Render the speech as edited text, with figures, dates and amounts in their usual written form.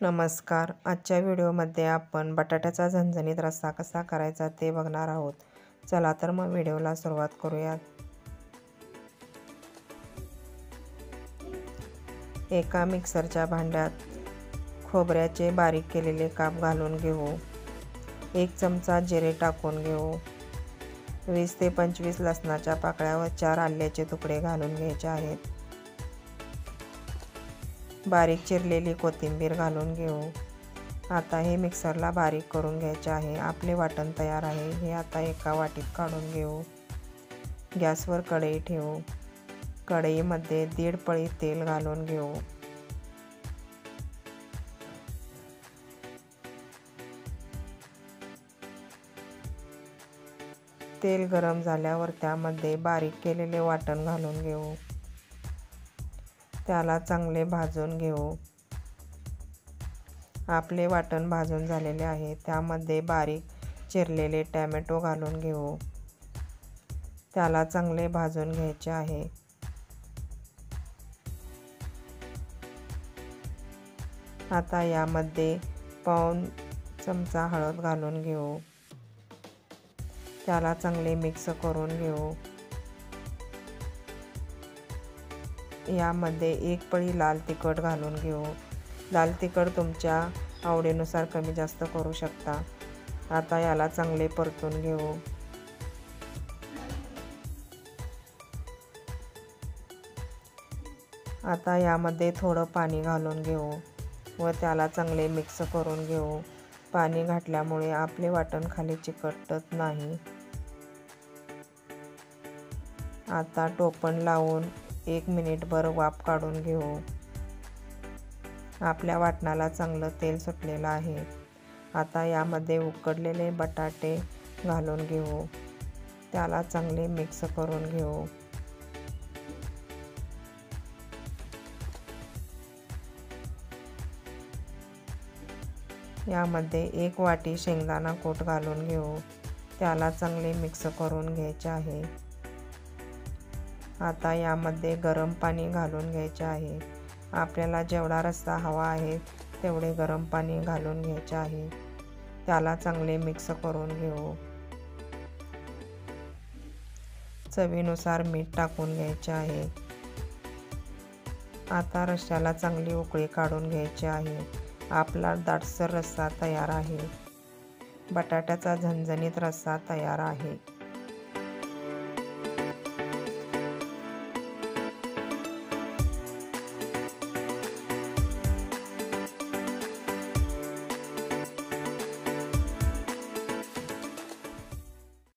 नमस्कार. आजच्या व्हिडिओमध्ये आपण बटाट्याचा झणझणीत रस्सा कसा करायचा ते बघणार आहोत. चला तर मग व्हिडिओला सुरुवात करूयात. एका मिक्सरच्या भांड्यात खोबऱ्याचे बारीक केलेले काप घालून घेऊ. 1 चमचा जिरे टाकून घेऊ. 20 ते 25 लसणाच्या पाकळ्या व 4 आल्याचे तुकडे घालून घ्यायचे आहेत. बारीक चिरलेली कोथिंबीर घालून घेऊ. आता हे मिक्सरला बारीक करून घ्यायचे आहे. आपले वाटण तयार आहे. हे आता एका वाटीत काढून घेऊ. गॅसवर कढई ठेवू. कढईमध्ये 1.5 पळी तेल घालून घेऊ. तेल गरम झाल्यावर त्यामध्ये बारीक केलेले वाटण घालून घेऊ. त्याला चांगले भाजून घेऊ. आपले वाटण भाजून झालेले आहे. त्यामध्ये बारीक चिरलेले टोमॅटो घालून घेऊ. त्याला चांगले भाजून घ्यायचे आहे. आता यामध्ये पाऊण चमचा हळद घालून घेऊ. त्याला चांगले मिक्स करून घेऊ. यामध्ये 1 पळी लाल तिखट घालून घेऊ. लाल तिखट तुमच्या आवडीनुसार कमी जास्त करू शकता. आता याला चांगले परतून घेऊ. आता यामध्ये थोडं पाणी घालून घेऊ व त्याला चांगले मिक्स करून घेऊ. पाणी घातल्यामुळे आपले वाटण खाली चिकटत नाही. आता टोपण लावून 1 मिनिटभर वाफ काढून घेऊ. आपल्या वाटणाला चांगलं तेल सुटलेलं आहे. आता यामध्ये उकडलेले बटाटे घालून घेऊ. त्याला चांगले मिक्स करून घेऊ. यामध्ये 1 वाटी शेंगदाणा कूट घालून घेऊ. त्याला चांगले मिक्स करून घ्यायचे आहे. आता यामध्ये गरम पाणी घालून घ्यायचे आहे. आपल्याला जेवढा रस्सा हवा आहे तेवढे गरम पाणी घालून घ्यायचे आहे. त्याला चांगले मिक्स करून घेऊ. चवीनुसार मीठ टाकून घ्यायचे आहे. आता रश्श्याला चांगली उकळी काढून घ्यायची आहे. आपला दाटसर रस्सा तयार आहे. बटाट्याचा झणझणीत रस्सा तयार आहे.